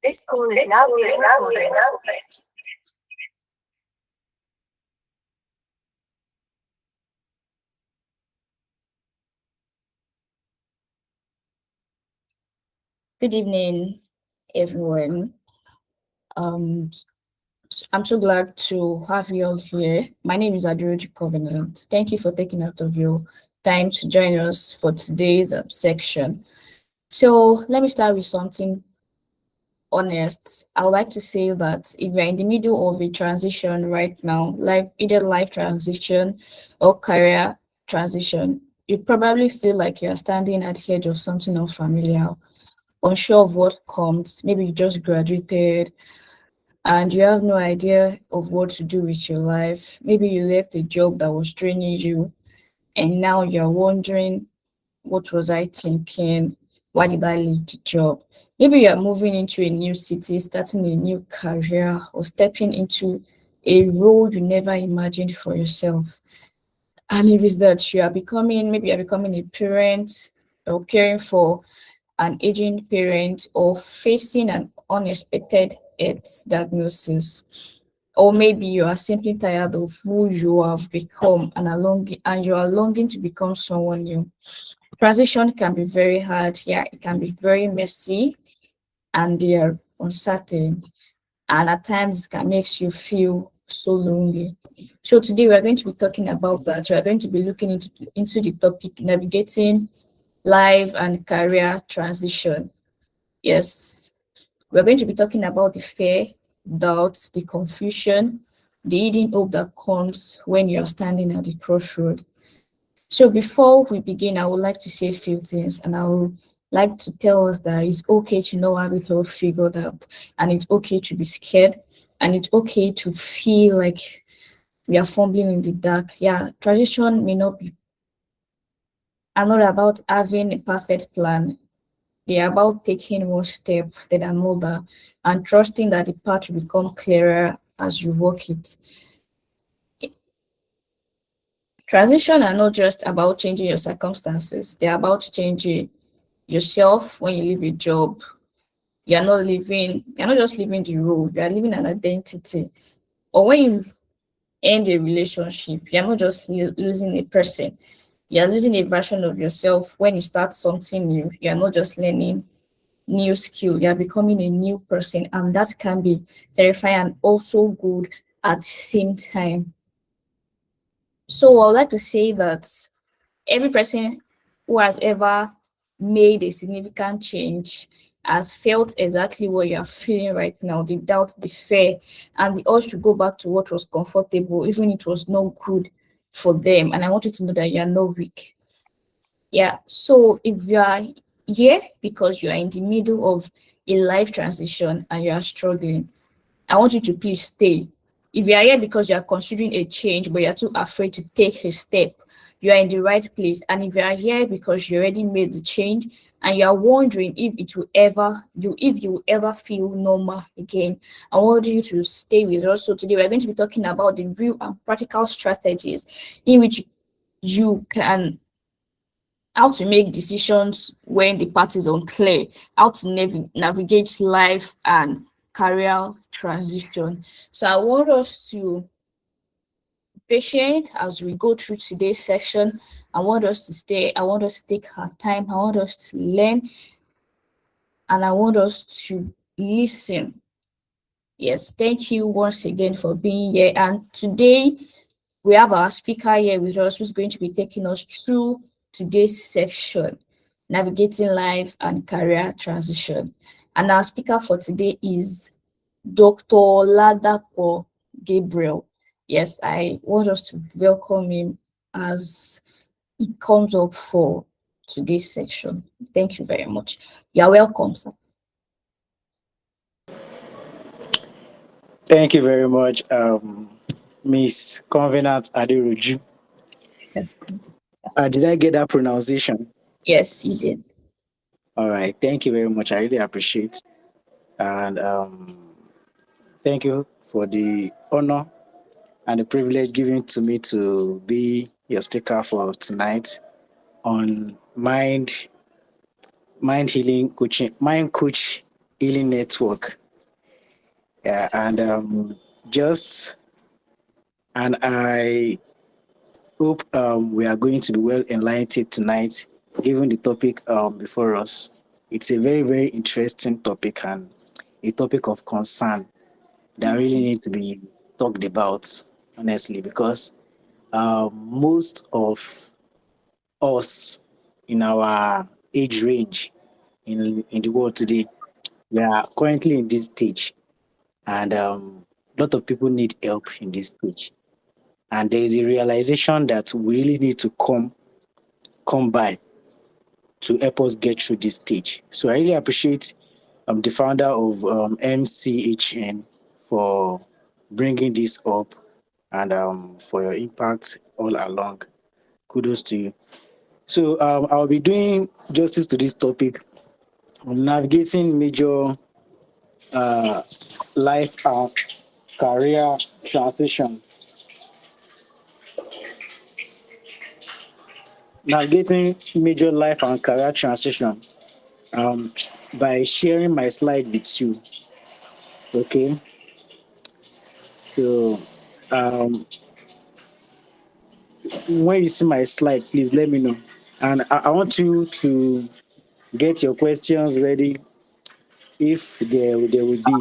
This school is now being recorded. Good evening, everyone. I'm so glad to have you all here. My name is Adiroji Covenant. Thank you for taking out of your time to join us for today's section. So let me start with something honest. I would like to say that if you're in the middle of a transition right now, either life transition or career transition, you probably feel like you're standing at the edge of something unfamiliar, unsure of what comes. Maybe you just graduated and you have no idea of what to do with your life. Maybe you left a job that was draining you, and now you're wondering, what was I thinking? Why did I leave the job? Maybe you're moving into a new city, starting a new career, or stepping into a role you never imagined for yourself. And if it's that maybe you're becoming a parent or caring for an aging parent or facing an unexpected health diagnosis. Or maybe you are simply tired of who you have become and you are longing to become someone new. Transition can be very hard. Yeah, it can be very messy and they are uncertain. And at times it can make you feel so lonely. So today we're going to be talking about that. We're going to be looking into the topic navigating life and career transition. Yes, we're going to be talking about the fear, doubt, the confusion, the hidden hope that comes when you're standing at the crossroad. So before we begin, I would like to say a few things, and I would like to tell us that it's okay to not have it all figured out, and it's okay to be scared, and it's okay to feel like we are fumbling in the dark. Yeah, transition may not be are not about having a perfect plan. They're about taking one step, then another, and trusting that the path will become clearer as you walk it. Transition are not just about changing your circumstances, they're about changing yourself. When you leave a job, you're not just leaving the role, you're living an identity. Or when you end a relationship, you're not just losing a person, you're losing a version of yourself. When you start something new, you're not just learning new skill, you're becoming a new person, and that can be terrifying and also good at the same time. So I would like to say that every person who has ever made a significant change has felt exactly what you are feeling right now, the doubt, the fear, and the urge to go back to what was comfortable, even if it was not good for them. And I want you to know that you are not weak. Yeah. So if you are here because you are in the middle of a life transition and you are struggling, I want you to please stay. If you are here because you are considering a change but you're too afraid to take a step, you are in the right place. And if you are here because you already made the change and you are wondering if you will ever feel normal again, I want you to stay with us. So today we're going to be talking about the real and practical strategies in which you can how to make decisions when the path is unclear, how to navigate life and career transition. So I want us to be patient as we go through today's session. I want us to stay. I want us to take our time. I want us to learn, and I want us to listen. Yes, thank you once again for being here. And today we have our speaker here with us who's going to be taking us through today's section, navigating life and career transition. And our speaker for today is Dr. Ladapo Gabriel. Yes, I want us to welcome him as he comes up for today's section. Thank you very much. You're welcome, sir. Thank you very much, Miss Covenant Aderoju. Did I get that pronunciation? Yes, you did. All right. Thank you very much. I really appreciate. And thank you for the honor and the privilege given to me to be your speaker for tonight on mind healing coaching, mind coach healing network. Yeah, just and I hope we are going to be well enlightened tonight, given the topic before us. It's a very, very interesting topic and a topic of concern that really need to be talked about, honestly, because most of us in our age range in the world today, we are currently in this stage, and a lot of people need help in this stage. And there is a realization that we really need to come by to help us get through this stage. So I really appreciate the founder of MCHN for bringing this up and for your impact all along. Kudos to you. So I'll be doing justice to this topic. Navigating major uh, life and career transition. Navigating major life and career transition um, by sharing my slide with you. Okay, so um, when you see my slide, please let me know. And I want you to get your questions ready if there will be.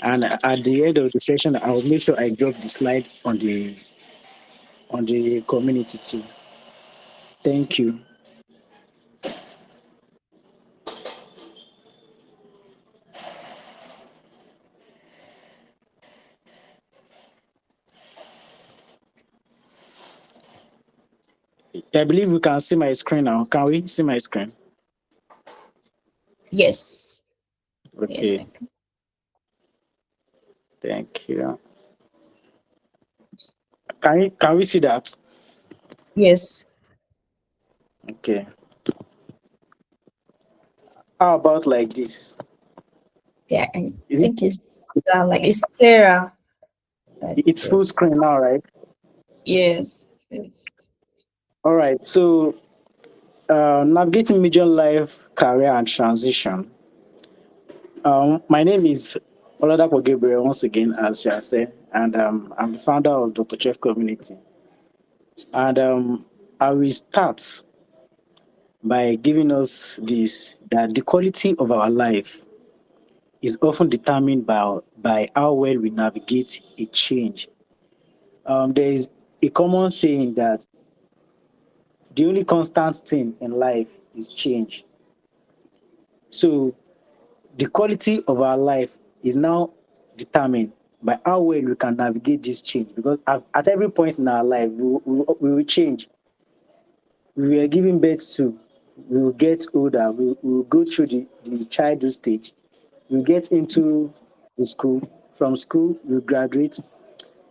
And at the end of the session, I will make sure I drop the slide on the community too. Thank you. I believe we can see my screen now. Can we see my screen? Yes. Yes, Okay. Thank you. Can we see that? yes. Okay. How about like this? Yeah, I Is it think it's like it's clearer like it's full this. screen now, right? Yes. Yes. All right. So navigating major life, career, and transition. My name is Oladapo Gabriel once again, as you have said, and I'm the founder of Dr. Chef Community. And I will start by giving us this that the quality of our life is often determined by how well we navigate a change. There is a common saying that the only constant thing in life is change. So the quality of our life is now determined by how well we can navigate this change. Because at every point in our life, we will change. We were giving birth to, we will get older, we will go through the childhood stage, we get into the school. From school, we graduate.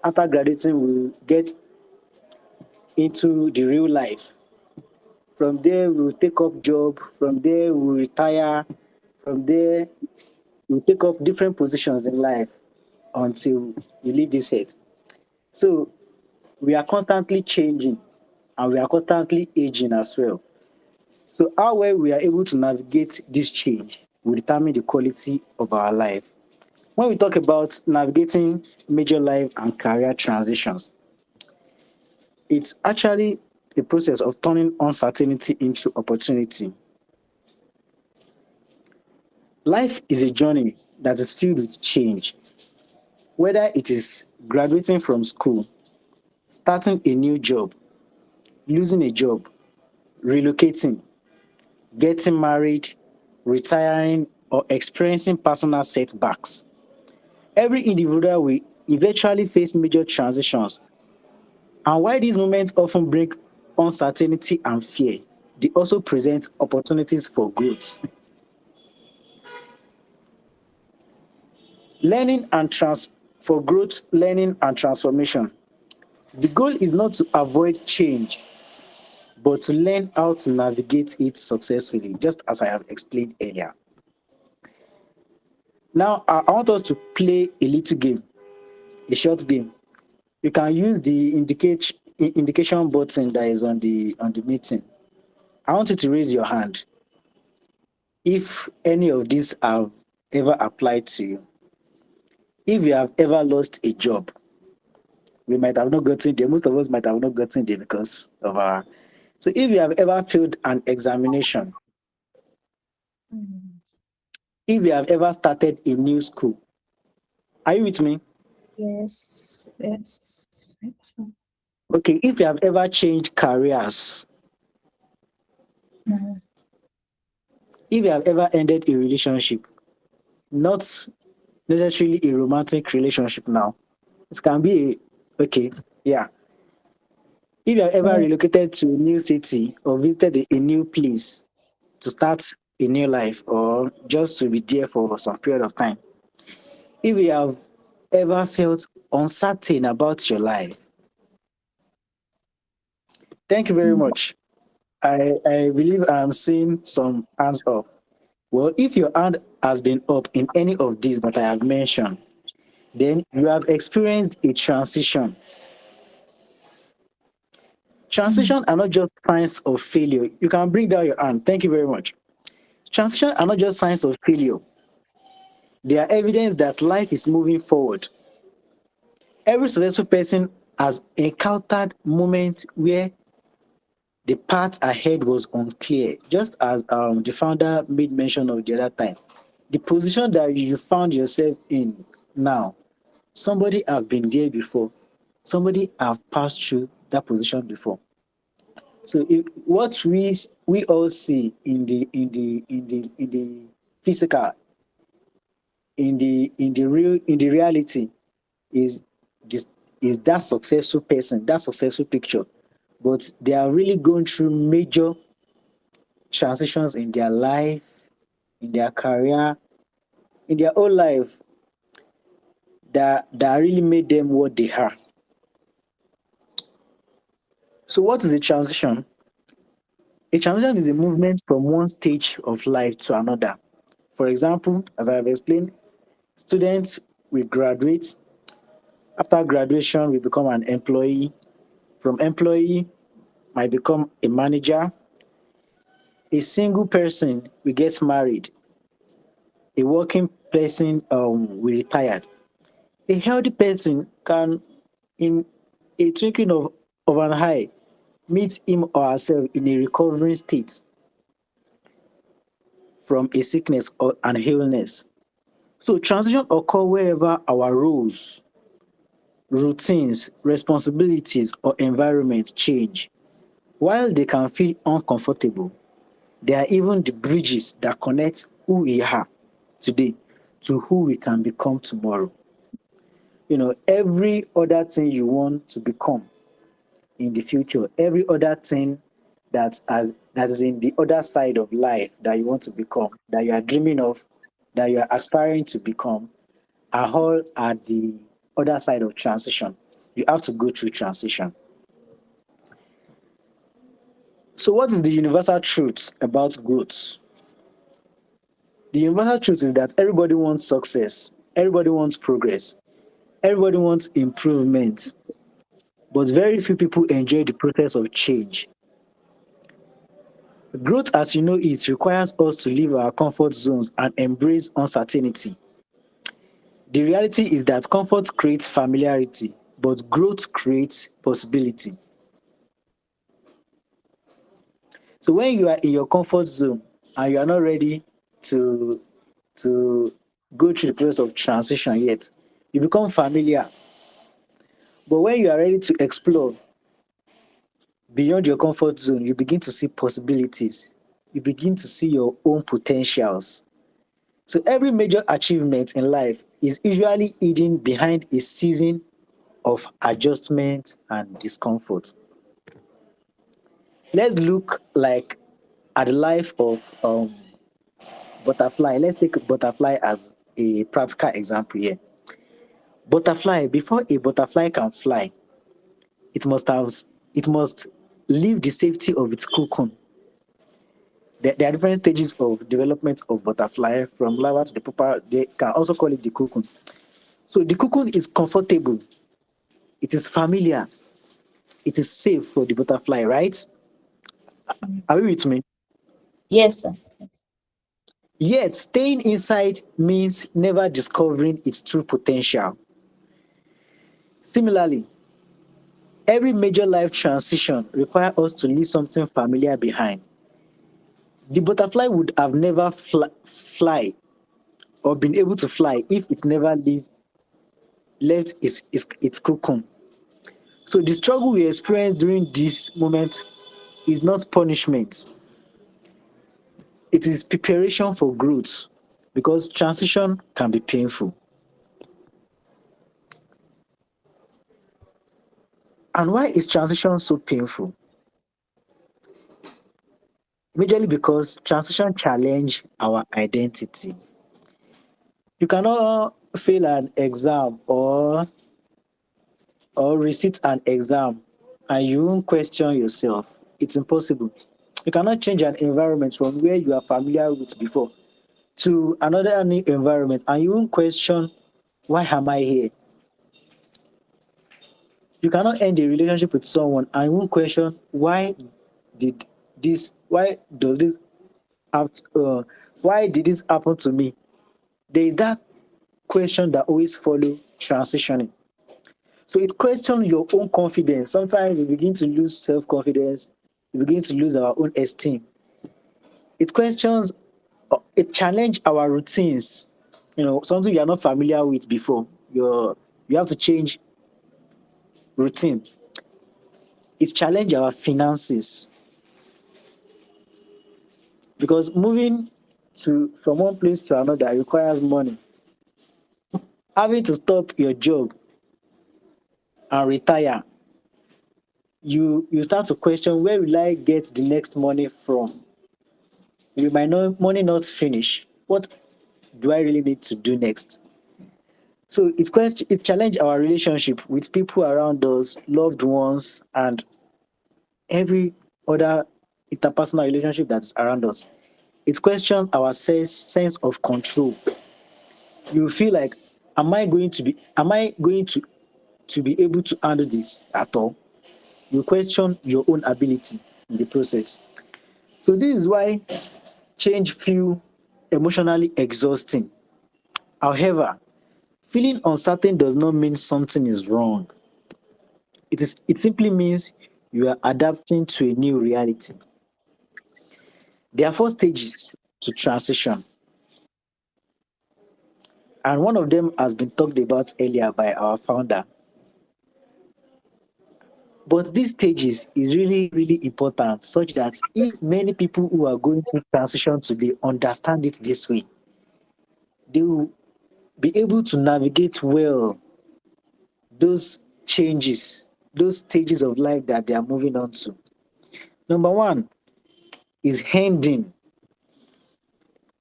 After graduating, we get into the real life. From there, we will take up job. From there, we will retire. From there, we will take up different positions in life until we leave this earth. So we are constantly changing and we are constantly aging as well. So how well we are able to navigate this change will determine the quality of our life. When we talk about navigating major life and career transitions, it's actually a process of turning uncertainty into opportunity. Life is a journey that is filled with change, whether it is graduating from school, starting a new job, losing a job, relocating, getting married, retiring, or experiencing personal setbacks. Every individual will eventually face major transitions, and while these moments often bring uncertainty and fear, they also present opportunities for growth. Learning and for growth, learning and transformation. The goal is not to avoid change, but to learn how to navigate it successfully, just as I have explained earlier. Now, I want us to play a little game, a short game. You can use the indication button that is on the meeting. I want you to raise your hand. if any of these have ever applied to you, if you have ever lost a job, we might have not gotten there. Most of us might have not gotten there because of our. So if you have ever failed an examination, Mm. if you have ever started a new school, are you with me? Yes, yes. Okay, if you have ever changed careers, Mm. if you have ever ended a relationship, not necessarily a romantic relationship now, it can be a, okay, yeah. If you have ever Mm. relocated to a new city or visited a new place to start a new life or just to be there for some period of time, if you have ever felt uncertain about your life, thank you very Mm. much. I believe I'm seeing some hands up. Well, if your hand has been up in any of these that I have mentioned, then you have experienced a transition. Mm. Transition are not just signs of failure. You can bring down your hand. Thank you very much. Transition are not just signs of failure. They are evidence that life is moving forward. Every successful person has encountered moments where the path ahead was unclear, just as the founder made mention of the other time. The position that you found yourself in now, somebody have been there before. Somebody have passed through that position before. So what we all see in the physical, in the reality, is this is that successful person, that successful picture. But they are really going through major transitions in their life, in their career, in their whole life that really made them what they are. So what is a transition? A transition is a movement from one stage of life to another. For example, as I have explained, students will graduate. After graduation, we become an employee. From employee, might become a manager. A single person will get married. A working person will retire. A healthy person can, in a twinkling of an eye, meet him or herself in a recovering state from a sickness or an illness. So transition occur wherever our roles, routines, responsibilities, or environment change. While they can feel uncomfortable, they are even the bridges that connect who we are today to who we can become tomorrow. Every other thing you want to become in the future, every other thing that is in the other side of life that you want to become, that you are dreaming of, that you are aspiring to become, are all at the other side of transition. You have to go through transition. So, what is the universal truth about growth? The universal truth is that everybody wants success, everybody wants progress, everybody wants improvement, but very few people enjoy the process of change. Growth, as you know it, requires us to leave our comfort zones and embrace uncertainty. The reality is that comfort creates familiarity, but growth creates possibility. So when you are in your comfort zone and you are not ready to to go through the process of transition yet, you become familiar. But when you are ready to explore beyond your comfort zone, you begin to see possibilities. You begin to see your own potentials. So every major achievement in life is usually hidden behind a season of adjustment and discomfort. Let's look like at the life of butterfly. Let's take butterfly as a practical example here. Butterfly, before a butterfly can fly, it must have it must leave the safety of its cocoon. There are different stages of development of butterfly, from larva to the pupa. They can also call it the cocoon. So the cocoon is comfortable, it is familiar, it is safe for the butterfly, right? Mm. Are you with me? Yes, sir. Yet, staying inside means never discovering its true potential. Similarly, every major life transition requires us to leave something familiar behind. The butterfly would have never fly or been able to fly if it never left its cocoon. So the struggle we experience during this moment is not punishment. It is preparation for growth because transition can be painful. And why is transition so painful? Majorly because transition challenge our identity. You cannot fail an exam or receipt an exam and you won't question yourself. It's impossible. You cannot change an environment from where you are familiar with before to another new environment and you won't question, why am I here? You cannot end a relationship with someone and you won't question, did why does this apt, why did this happen to me? There is that question that always follow transitioning. So it questions your own confidence. Sometimes we begin to lose self-confidence. We begin to lose our own esteem. It questions, it challenge our routines. Something you are not familiar with before. You have to change routine. It challenge our finances because moving to from one place to another requires money. Having to stop your job and retire, you start to question, where will I get the next money from? Will my money not finish? What do I really need to do next? So it challenge our relationship with people around us, loved ones, and every other interpersonal relationship that's around us. It questions our sense of control. You feel like, am I going to be able to handle this at all? You question your own ability in the process. So this is why change feel emotionally exhausting. However, feeling uncertain does not mean something is wrong. It simply means you are adapting to a new reality. There are four stages to transition, and one of them has been talked about earlier by our founder. But these stages is really, really important, such that if many people who are going through transition today understand it this way, they will be able to navigate well those changes, those stages of life that they are moving on to. Number one is ending.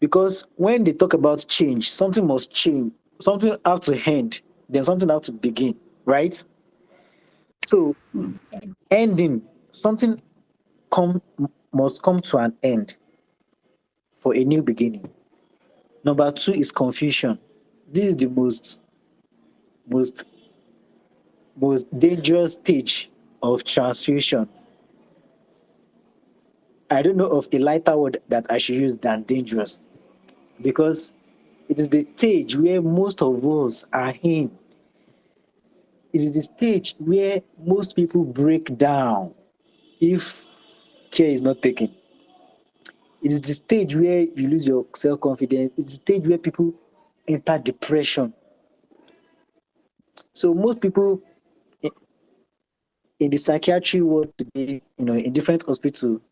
Because when they talk about change, something must change. Something have to end, then something have to begin, right? So ending, something come must come to an end for a new beginning. Number two is confusion. This is the most most dangerous stage of transfusion. I don't know of a lighter word that I should use than dangerous because it is the stage where most of us are in. It is the stage where most people break down if care is not taken. It is the stage where you lose your self confidence. It's the stage where people enter depression. So most people in the psychiatry world today, in different hospitals,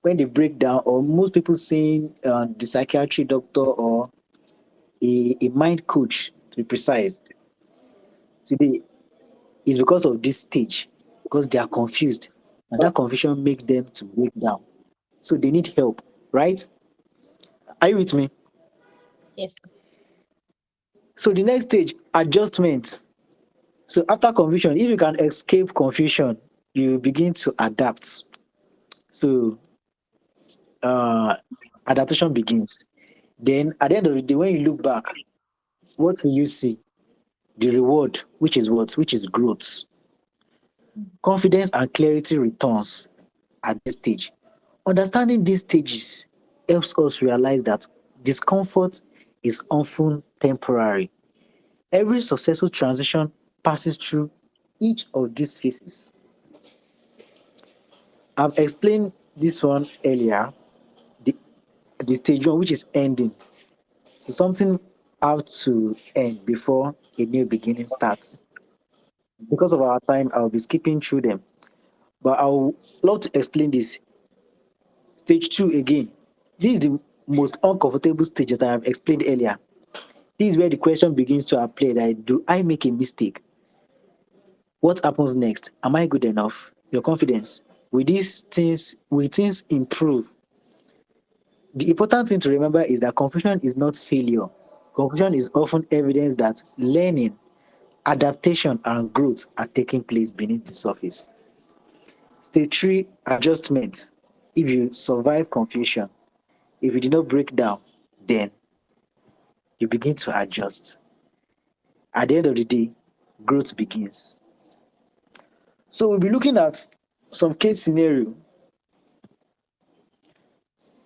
when they break down, or most people seeing the psychiatry doctor or a mind coach, to be precise, today is because of this stage, because they are confused, and that confusion makes them to break down. So they need help, right? Are you with me? Yes. So the next stage, adjustment. So after confusion, if you can escape confusion, you begin to adapt. So uh, adaptation begins. Then at the end of the day, when you look back, what will you see? The reward, which is what? Which is growth. Confidence and clarity returns at this stage. Understanding these stages helps us realize that discomfort is often temporary. Every successful transition passes through each of these phases. I've explained this one earlier, the, the stage one, which is ending. So something have to end before a new beginning starts. Because of our time, I'll be skipping through them. But I would love to explain this. Stage two again. This is the most uncomfortable stage that I have explained earlier. This is where the question begins to apply that do I make a mistake? What happens next? Am I good enough? Your confidence. Will things improve? The important thing to remember is that confusion is not failure. Confusion is often evidence that learning, adaptation, and growth are taking place beneath the surface. Stage three, adjustment. If you survive confusion, if you did not break down, then you begin to adjust. At the end of the day, growth begins. So we'll be looking at some case scenario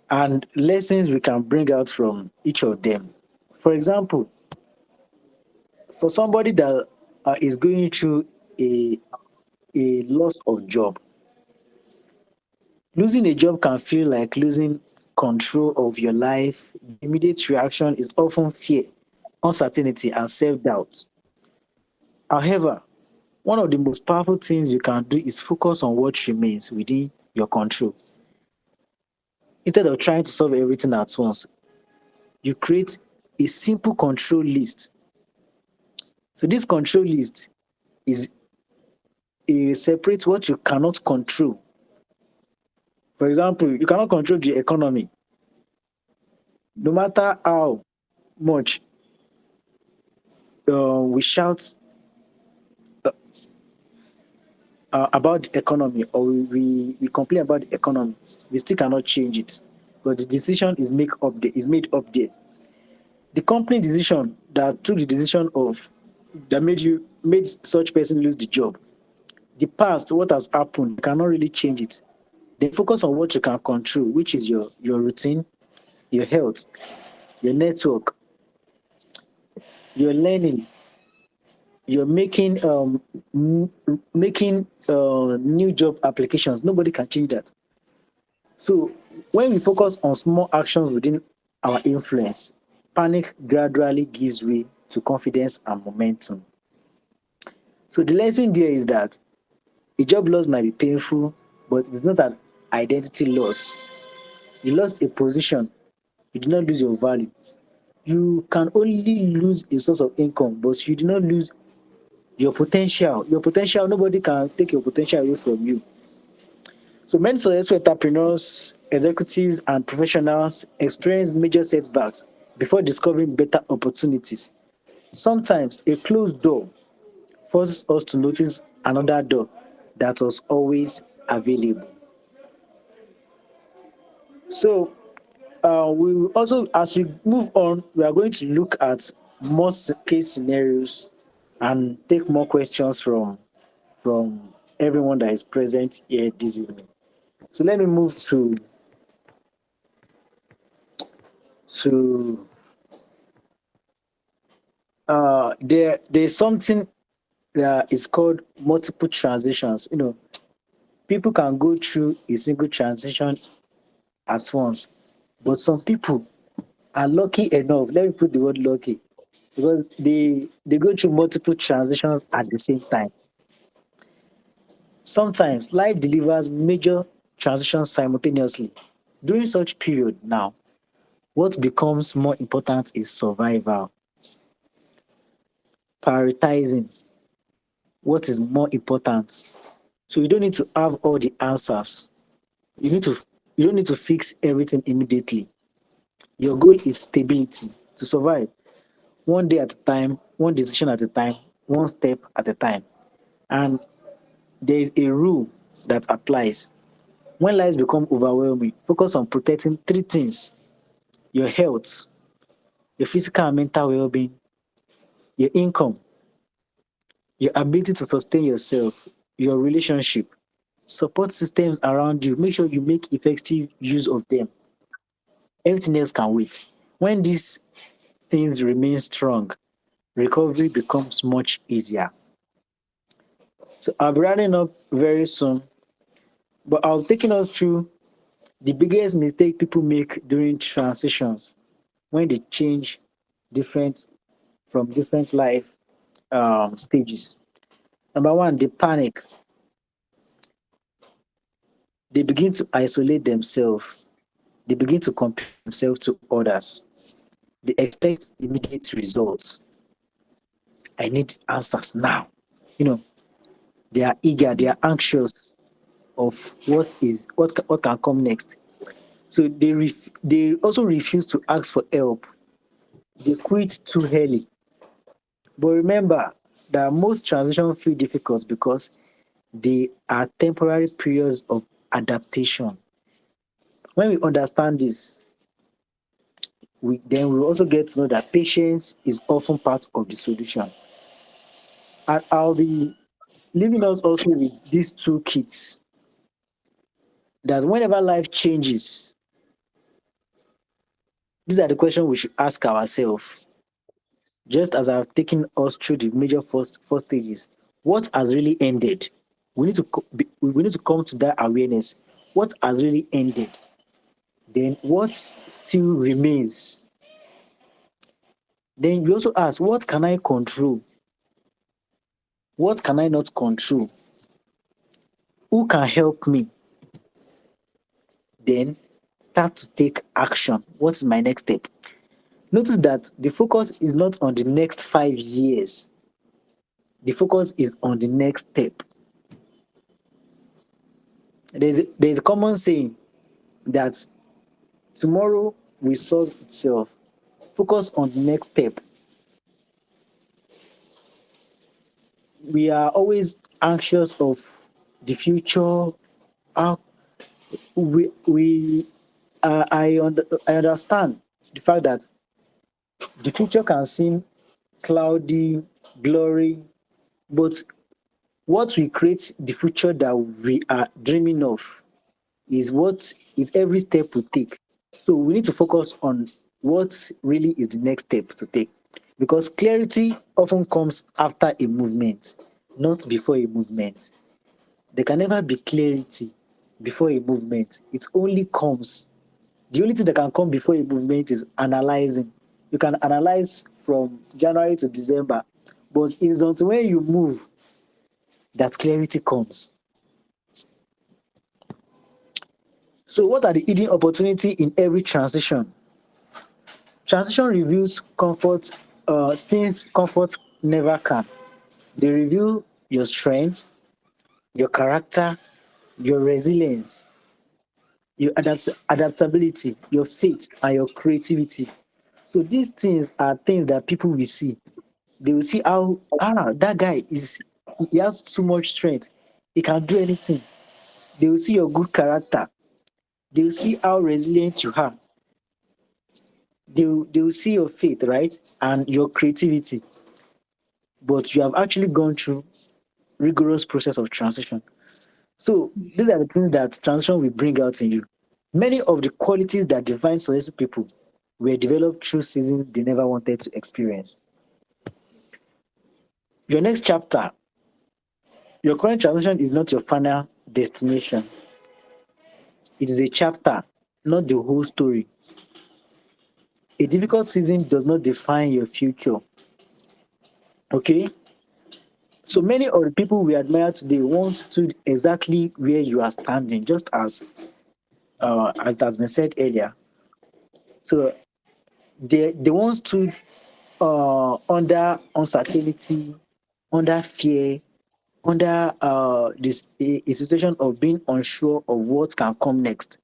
and lessons we can bring out from each of them. For example, for somebody that is going through a, a loss of job, losing a job can feel like losing control of your life. The immediate reaction is often fear, uncertainty, and self doubt. However, one of the most powerful things you can do is focus on what remains within your control. Instead of trying to solve everything at once, you create a simple control list. So, this control list is separate what you cannot control. For example, you cannot control the economy. No matter how much we shout about the economy or we complain about the economy, we still cannot change it. But the decision is made up there. The company decision that took the decision of that made such person lose the job. The past, what has happened, you cannot really change it. Then focus on what you can control, which is your routine, your health, your network, your learning, you're making new job applications. Nobody can change that. So when we focus on small actions within our influence, panic gradually gives way to confidence and momentum. So the lesson there is that a job loss might be painful, but it's not an identity loss. You lost a position, you did not lose your value. You can only lose a source of income, but you do not lose your potential. Your potential, nobody can take your potential away from you. So many successful entrepreneurs, executives, and professionals experience major setbacks before discovering better opportunities. Sometimes a closed door forces us to notice another door that was always available. So we will also, as we move on, we are going to look at more case scenarios and take more questions from everyone that is present here this evening. So let me move to there's something that is called multiple transitions. People can go through a single transition at once, but some people are lucky enough. Let me put the word lucky because they go through multiple transitions at the same time. Sometimes life delivers major transitions simultaneously. During such period now, what becomes more important is survival, prioritizing what is more important. So you don't need to have all the answers. You need to you don't need to fix everything immediately. Your goal is stability to survive. One day at a time, one decision at a time, one step at a time. And there is a rule that applies. When lives become overwhelming, focus on protecting three things: your health, your physical and mental well being, your income, your ability to sustain yourself, your relationship, support systems around you. Make sure you make effective use of them. Everything else can wait. When these things remain strong, recovery becomes much easier. So I'll be running up very soon, but I'll taking us through the biggest mistake people make during transitions when they change different from different life stages. Number one, they panic. They begin to isolate themselves. They begin to compare themselves to others. They expect immediate results. I need answers now. You know, they are eager, they are anxious of what can come next. So they also refuse to ask for help. They quit too early. But remember that most transitions feel difficult because they are temporary periods of adaptation. When we understand this, we also get to know that patience is often part of the solution. And I'll be leaving us also with these two kits that whenever life changes, these are the questions we should ask ourselves. Just as I've taken us through the major four stages, what has really ended? We need to come to that awareness. What has really ended? Then what still remains? Then you also ask, what can I control? What can I not control? Who can help me? Then start to take action. What's my next step? Notice that the focus is not on the next 5 years. The focus is on the next step. There's a common saying that tomorrow will solve itself. Focus on the next step. We are always anxious of the future. How we I understand the fact that the future can seem cloudy, blurry, but what we create the future that we are dreaming of is what is every step we take. So we need to focus on what really is the next step to take. Because clarity often comes after a movement, not before a movement. There can never be clarity before a movement. It only comes. The only thing that can come before a movement is analyzing. You can analyze from January to December, but it's until when you move that clarity comes. So, what are the hidden opportunity in every transition? Transition reveals things comfort never can. They reveal your strength, your character, your resilience, your adaptability, your faith, and your creativity. So these things are things that people will see. They will see how that guy he has too much strength. He can do anything. They will see your good character. They will see how resilient you are. They will see your faith, right? And your creativity. But you have actually gone through rigorous process of transition. So these are the things that transition will bring out in you. Many of the qualities that define successful people were developed through seasons they never wanted to experience. Your next chapter, your current transition is not your final destination. It is a chapter, not the whole story. A difficult season does not define your future. Okay? So many of the people we admire today once stood exactly where you are standing, just as has been said earlier. So they once stood under uncertainty, under fear, under a situation of being unsure of what can come next.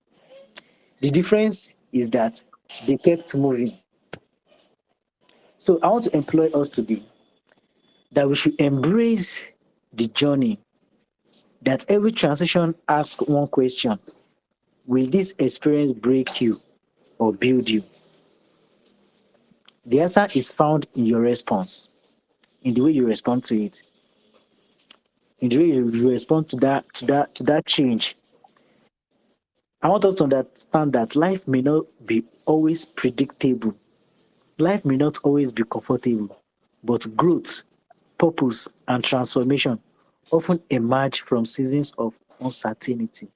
The difference is that they kept moving. So I want to employ us today that we should embrace the journey, that every transition asks one question: will this experience break you or build you? The answer is found in your response, in the way you respond to it, in the way you respond to that change. I want us to understand that life may not be always predictable. Life may not always be comfortable, but growth, purpose, and transformation often emerge from seasons of uncertainty.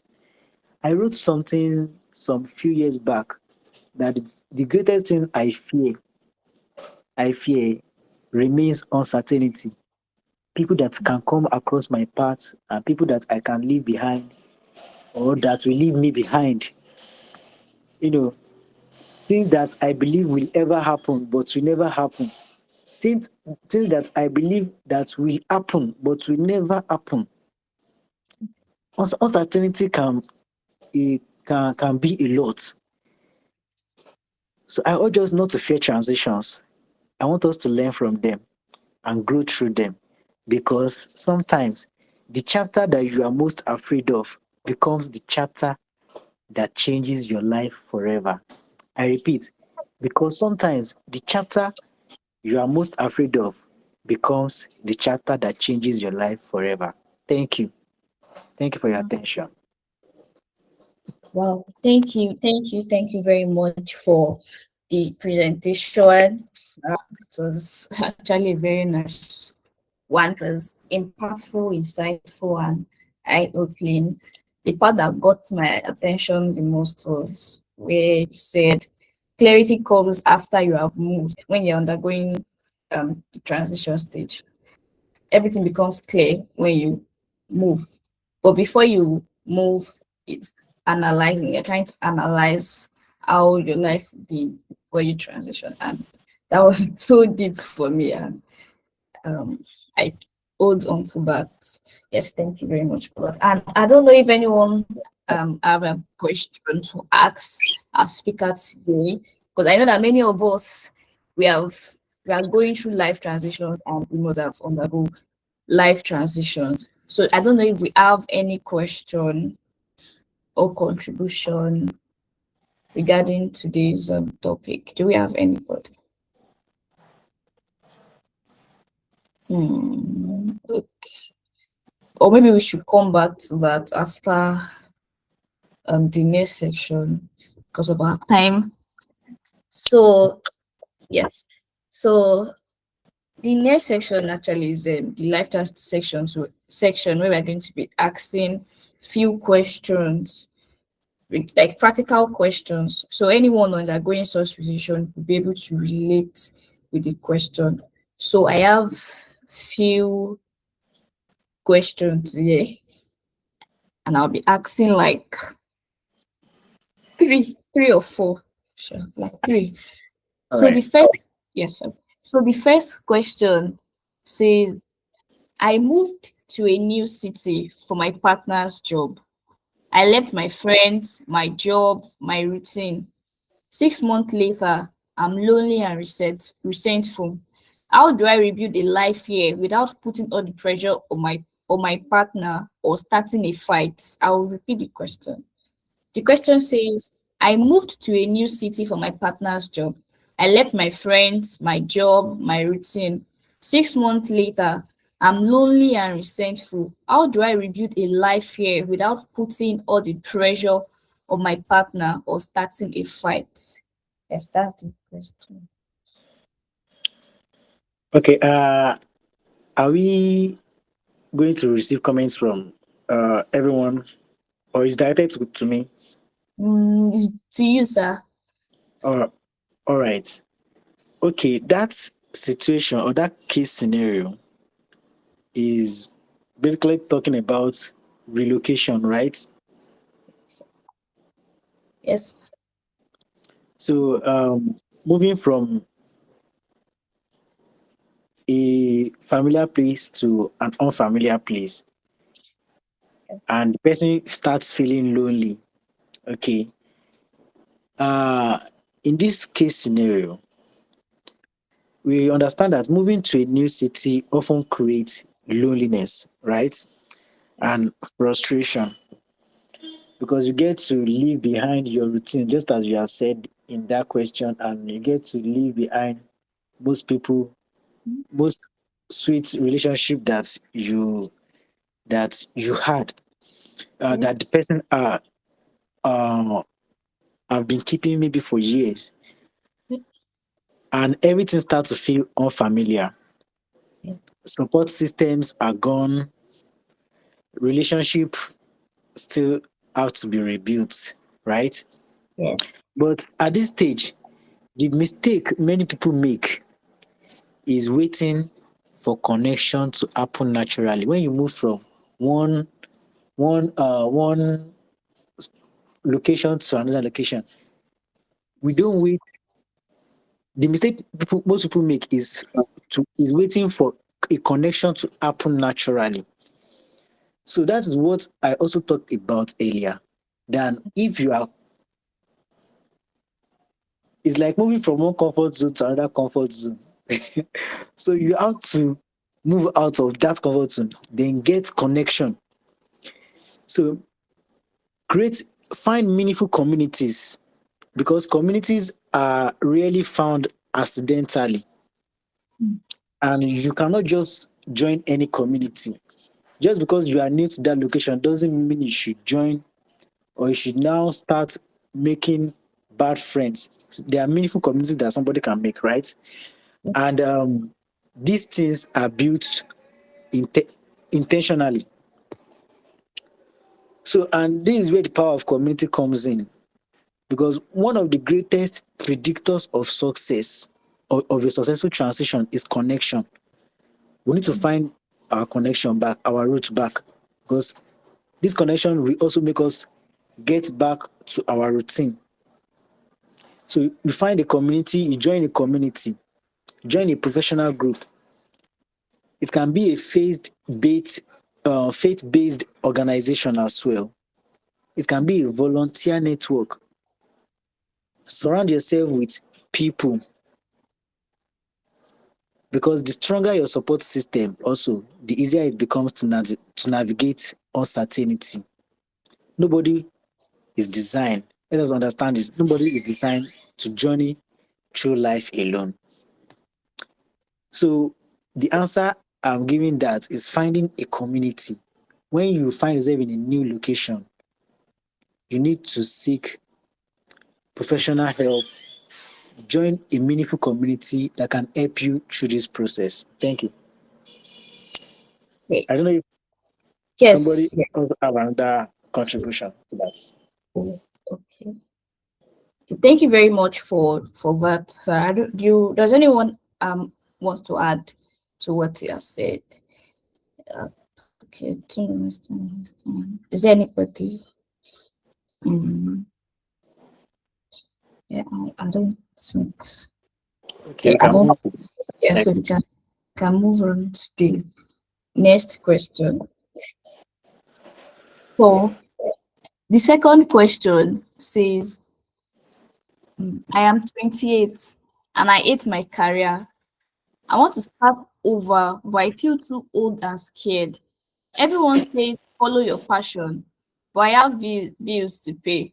I wrote something some few years back that the greatest thing I fear remains uncertainty. People that can come across my path and people that I can leave behind or that will leave me behind. You know, things that I believe will ever happen but will never happen. Things, things that I believe that will happen but will never happen. Uncertainty can be a lot. So I urge us not to fear transitions. I want us to learn from them and grow through them because sometimes the chapter that you are most afraid of becomes the chapter that changes your life forever. I repeat, because sometimes the chapter you are most afraid of becomes the chapter that changes your life forever. Thank you. Thank you for your attention. Wow, thank you very much for the presentation. It was actually a very nice one. It was impactful, insightful, and eye-opening. The part that got my attention the most was where you said clarity comes after you have moved, when you're undergoing the transition stage. Everything becomes clear when you move. But before you move, it's analyzing. You're trying to analyze how your life will be before you transition. And that was so deep for me. And um, I hold on to that. Yes, thank you very much for that. And I don't know if anyone have a question to ask our speaker today, because I know that many of us we have we are going through life transitions and we must have undergo life transitions. So I don't know if we have any question or contribution regarding today's topic. Do we have anybody? Okay. Or maybe we should come back to that after the next section because of our time. So yes. So the next section actually is the lifetime section where we're going to be asking few questions, like practical questions. So anyone undergoing such situation will be able to relate with the question. So I have few questions here, and I'll be asking like three or four. Sure, like three. All So the right. first, yes, sir. So the first question says, I moved to a new city for my partner's job. I left my friends, my job, my routine. 6 months later, I'm lonely and resentful. How do I rebuild a life here without putting all the pressure on my partner or starting a fight? I will repeat the question. The question says, I moved to a new city for my partner's job. I left my friends, my job, my routine. 6 months later, I'm lonely and resentful. How do I rebuild a life here without putting all the pressure on my partner or starting a fight? Yes, that's the question. Okay. Are we going to receive comments from everyone, or is directed to me? It's to you, sir. Or all right. Okay, that situation or that case scenario is basically talking about relocation, right? Yes. So, moving from a familiar place to an unfamiliar place, and the person starts feeling lonely. Okay. Uh, in this case scenario, we understand that moving to a new city often creates loneliness, right? Yes. And frustration because you get to leave behind your routine, just as you have said in that question, and you get to leave behind most people, most sweet relationship that you had, Yeah. that the person I've been keeping maybe for years, and everything starts to feel unfamiliar. Yeah. Support systems are gone, relationship still have to be rebuilt, right? Yes. But at this stage, the mistake many people make is waiting for connection to happen naturally. When you move from one one location to another location, we don't wait. The mistake most people make is waiting for a connection to happen naturally. So that is what I also talked about earlier. Then if you are, it's like moving from one comfort zone to another comfort zone. So you have to move out of that comfort zone, then get connection. So create, find meaningful communities, because communities are rarely found accidentally, Mm. and you cannot just join any community. Just because you are new to that location doesn't mean you should join, or you should now start making bad friends. So there are meaningful communities that somebody can make, right? And these things are built intentionally. So, and this is where the power of community comes in, because one of the greatest predictors of success, of a successful transition, is connection. We need to find our connection back, our roots back, because this connection will also make us get back to our routine. So you find a community, you join a community, join a professional group. It can be a faith-based organization as well. It can be a volunteer network. Surround yourself with people, because the stronger your support system, also the easier it becomes to navigate uncertainty. Nobody is designed. Let us understand this. Nobody is designed to journey through life alone. So the answer I'm giving that is finding a community. When you find yourself in a new location, you need to seek professional help, join a meaningful community that can help you through this process. Thank you. Okay. I don't know if somebody Yes. also have another contribution to that. Oh, okay. Thank you very much for that. So does anyone want to add to what you have said? Uh, okay, 2 minutes, 2 minutes, 2 minutes. Is there anybody? Um, yeah, I don't think. Okay, Okay, we I can don't. move to the Yeah, so we next. can move on to the next question. So the second question says, I am 28 and I hate my career. I want to start over, but I feel too old and scared. Everyone says follow your passion, but I have bills to pay.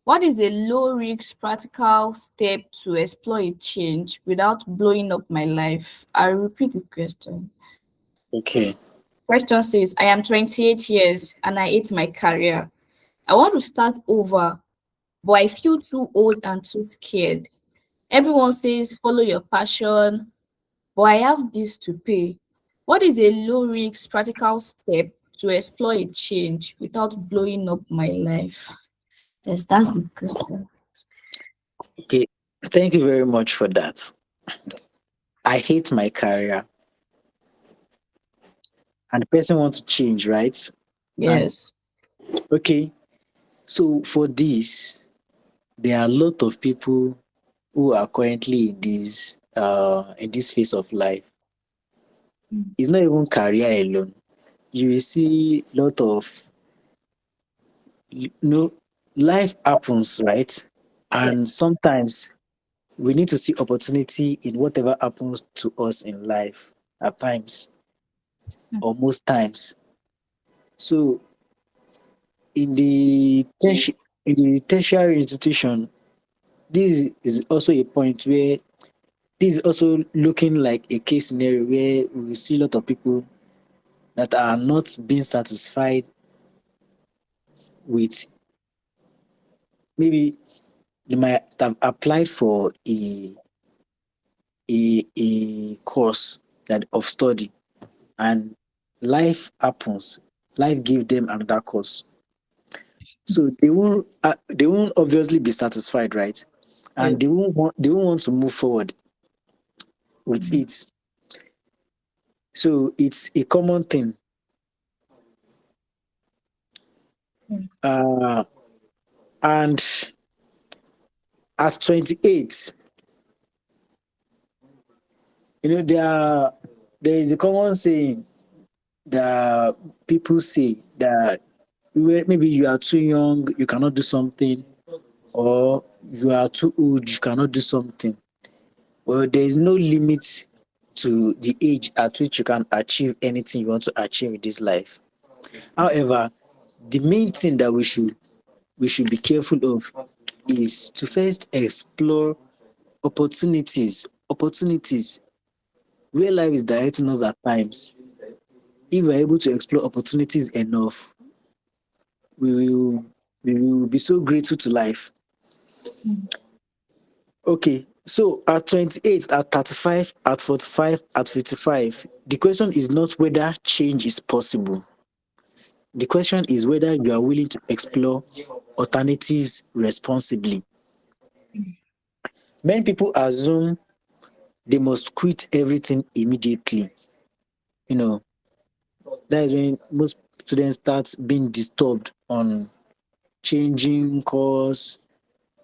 What is a low risk practical step to explore a change without blowing up my life? I'll repeat the question. Okay. Question says, I am 28 years and I hate my career. I want to start over, but I feel too old and too scared. Everyone says follow your passion, but I have bills to pay. What is a low risk practical step to explore a change without blowing up my life? Yes, that's the question. Okay. Thank you very much for that. I hate my career, and the person wants to change, right? And Yes. okay, so for this, there are a lot of people who are currently in this phase of life. Mm. It's not even career alone. You will see a lot of, you know, life happens, right? And Yes. sometimes we need to see opportunity in whatever happens to us in life at times, Mm. or most times. So in the tertiary institution, this is also a point where this is also looking like a case scenario where we see a lot of people that are not being satisfied with maybe they might have applied for a course that of study, and life happens. Life gave them another course, so they won't obviously be satisfied, right? And they Yes. won't want to move forward with it. So it's a common thing. Mm. Uh, and at 28, there is a common saying that people say that maybe you are too young, you cannot do something, or you are too old, you cannot do something. Well, there is no limit to the age at which you can achieve anything you want to achieve in this life. However, the main thing that we should be careful of is to first explore opportunities where life is directing us at times. If we're able to explore opportunities enough, we will we will be so grateful to life. Mm. Okay, so at 28, at 35, at 45, at 55, the question is not whether change is possible. The question is whether you are willing to explore alternatives responsibly. Many people assume they must quit everything immediately. You know, that is when most students start being disturbed on changing course,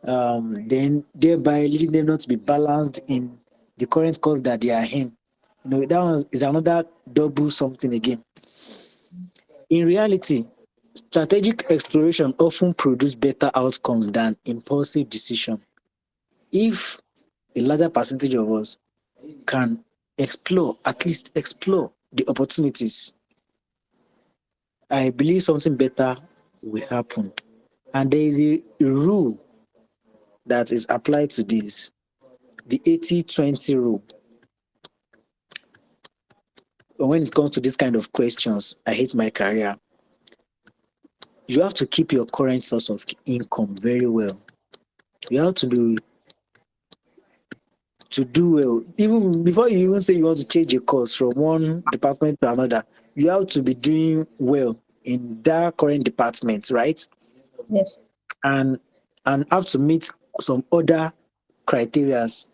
then thereby leading them not to be balanced in the current course that they are in. That one is another double something again. In reality, strategic exploration often produce better outcomes than impulsive decision. If a larger percentage of us can at least explore the opportunities, I believe something better will happen. And there is a rule that is applied to this, the 80-20 rule. When it comes to this kind of questions, I hate my career. You have to keep your current source of income very well. You have to do well. Even before you even say you want to change a course from one department to another, you have to be doing well in that current department, right? Yes. And have to meet some other criterias,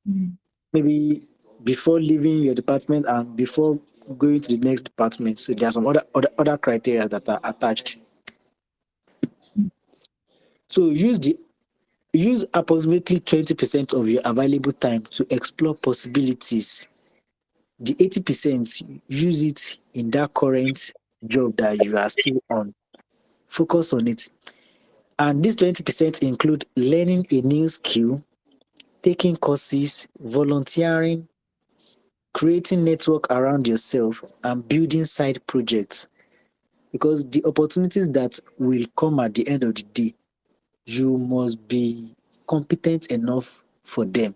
Mm. maybe before leaving your department and before going to the next department. So there are some other criteria that are attached. So use approximately 20% of your available time to explore possibilities. The 80%, use it in that current job that you are still on. Focus on it. And this 20% include learning a new skill, taking courses, volunteering, creating network around yourself, and building side projects. Because the opportunities that will come at the end of the day, you must be competent enough for them.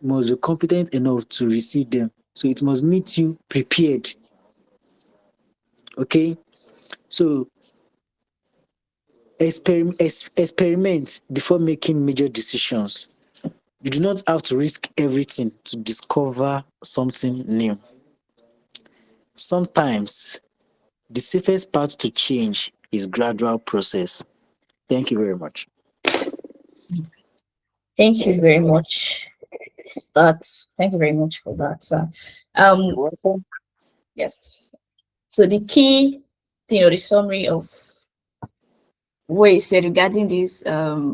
Must be competent enough to receive them. So it must meet you prepared. Okay? So experiment before making major decisions. You do not have to risk everything to discover something new. Sometimes the safest path to change is gradual process. Thank you very much. Thank you very much. Thank you very much for that, sir. You're Um, welcome. yes. So the key thing or the summary of what you said regarding this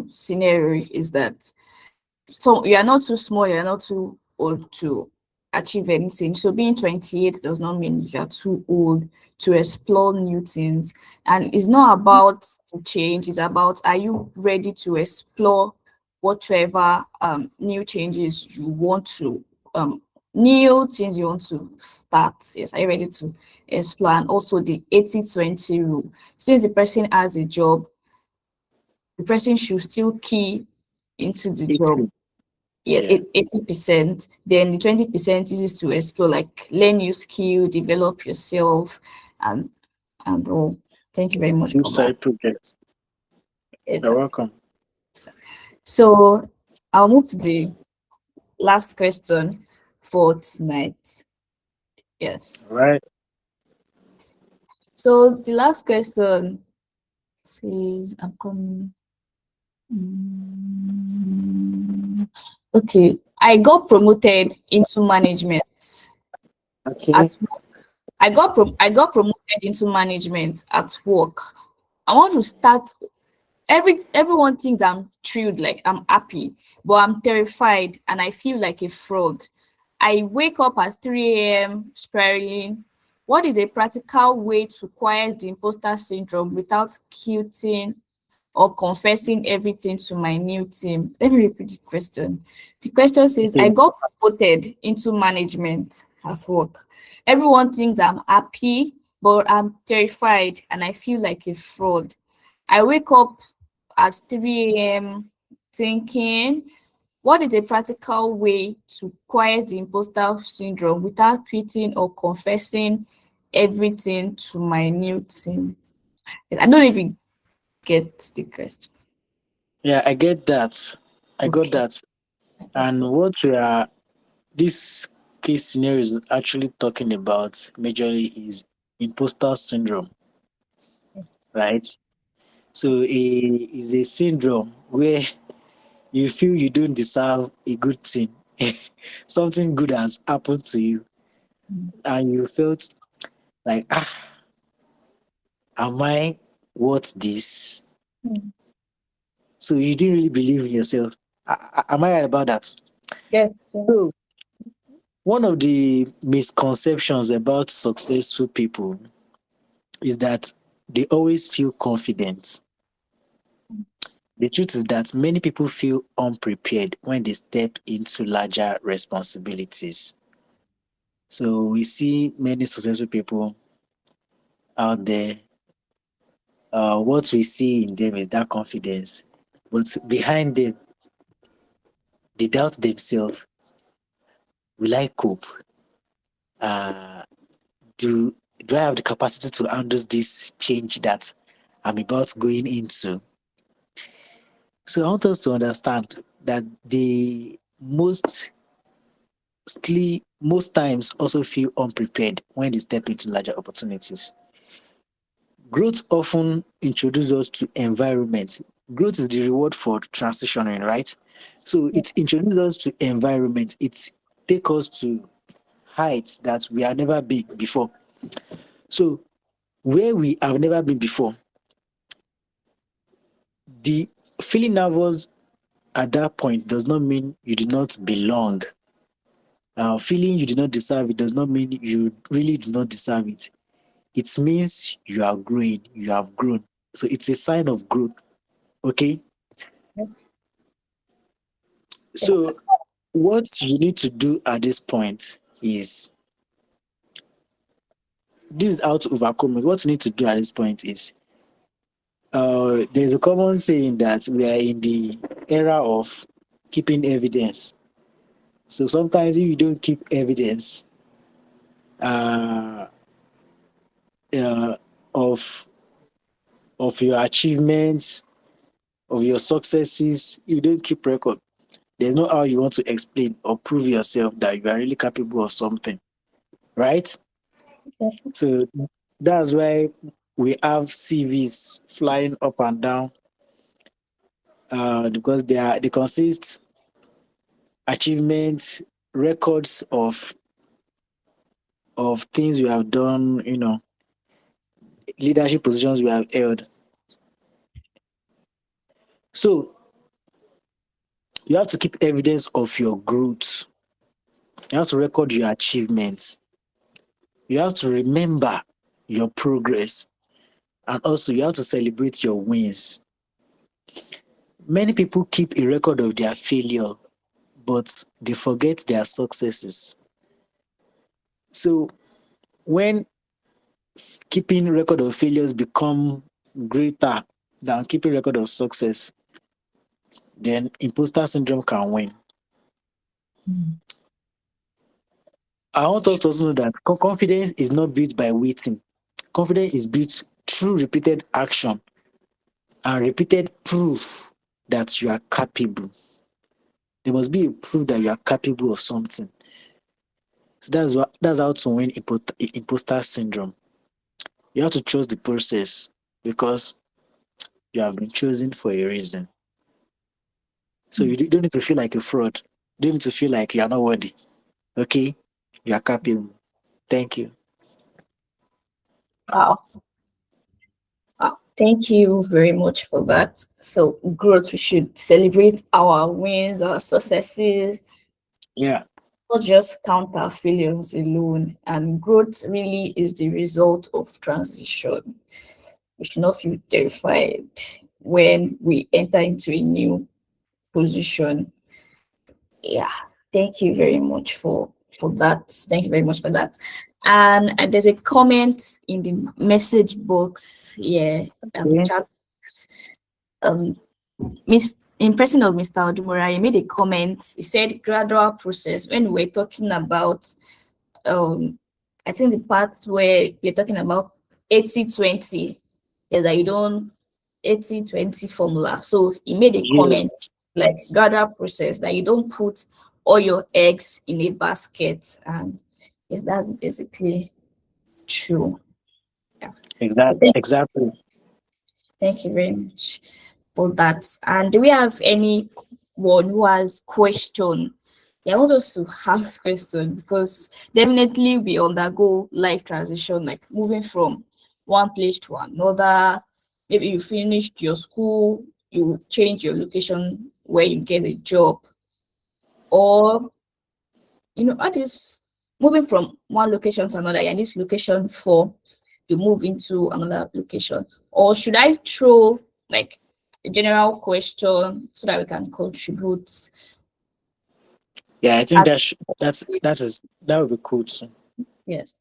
scenario is that so you are not too small, you are not too old to achieve anything. So being 28 does not mean you are too old to explore new things. And it's not about to change, it's about are you ready to explore whatever new changes you want to new things you want to start. Yes, are you ready to explore? And also the 80-20 rule. Since the person has a job, the person should still key into the It's job. good. Yeah, Yeah. 80%. Then the 20% uses to explore, like learn new skill, develop yourself, and all. Thank you very much Do for that. side projects. You're welcome. So I'll move to the last question for tonight. Yes. All right. So the last question says, I'm coming. Okay. I got promoted into management Okay. at work. I got promoted into management at work. I want to start. Everyone thinks I'm thrilled, like I'm happy, but I'm terrified and I feel like a fraud. I wake up at 3 a.m. spiraling. What is a practical way to quiet the imposter syndrome without quitting or confessing everything to my new team? Let me repeat the question. The question says, I Okay. got promoted into management at work. Everyone thinks I'm happy, but I'm terrified and I feel like a fraud. I wake up at 3 a.m. thinking, what is a practical way to quiet the imposter syndrome without quitting or confessing everything to my new team? I don't even get the question. Yeah, I get that. I got Okay. that. And what we are this case scenario is actually talking about majorly is imposter syndrome, Yes. right? So is a syndrome where you feel you don't deserve a good thing. Something good has happened to you Mm. and you felt like, am I worth this? Mm. So you didn't really believe in yourself. Am I right about that? Yes. Sir. So one of the misconceptions about successful people is that they always feel confident. The truth is that many people feel unprepared when they step into larger responsibilities. So we see many successful people out there. What we see in them is that confidence, but behind them, they doubt themselves. Will I cope? Uh, do do I have the capacity to handle this change that I'm about going into? So I want us to understand that the most times also feel unprepared when they step into larger opportunities. Growth often introduces us to environment. Growth is the reward for transitioning, right? So it introduces us to environment. It takes us to heights that we have never been before. So where we have never been before, the feeling nervous at that point does not mean you do not belong. Feeling you do not deserve it does not mean you really do not deserve it. It means you are growing, you have grown. So it's a sign of growth. Okay. Yes. So what you need to do at this point is this is how to overcome it. What you need to do at this point is there's a common saying that we are in the era of keeping evidence. So sometimes if you don't keep evidence uh, uh, of your achievements, of your successes, you don't keep record. There's no how you want to explain or prove yourself that you are really capable of something, right? Yes. So that's why we have CVs flying up and down because they consist achievements, records of things we have done, leadership positions we have held. So you have to keep evidence of your growth. You have to record your achievements. You have to remember your progress. And also you have to celebrate your wins. Many people keep a record of their failure, but they forget their successes. So when keeping record of failures become greater than keeping record of success, then imposter syndrome can win. Mm. I want us to also know that confidence is not built by waiting. Confidence is built through repeated action. and repeated proof that you are capable. There must be a proof that you are capable of something. So that's how to win imposter syndrome. You have to trust the process because you have been chosen for a reason. So you don't need to feel like a fraud. You don't need to feel like you are not worthy. Okay? You are capable. Thank you. Wow. Wow. Thank you very much for that. So, growth, we should celebrate our wins, our successes, Yeah. not just count our failures alone. And growth really is the result of transition. We should not feel terrified when we enter into a new position. Yeah, thank you very much for that. Thank you very much for that. And there's a comment in the message box here, Okay. chat. Um, Miss in person of Mr. Odumora, he made a comment. He said gradual process when we're talking about I think the parts where you're talking about 80-20 is that you don't 80-20 formula. So he made a comment Yes. like gradual process that you don't put all your eggs in a basket. And yes, that's basically true. Yeah. So Exactly. thank you very much for that. And do we have anyone who has question? Yeah, I want us to ask question because definitely we undergo life transition, like moving from one place to another. Maybe you finished your school, you change your location where you get a job, or all this moving from one location to another, and this location for you move into another location. Or should I throw like a general question so that we can contribute? Yeah, I think At, that would be cool too. yes.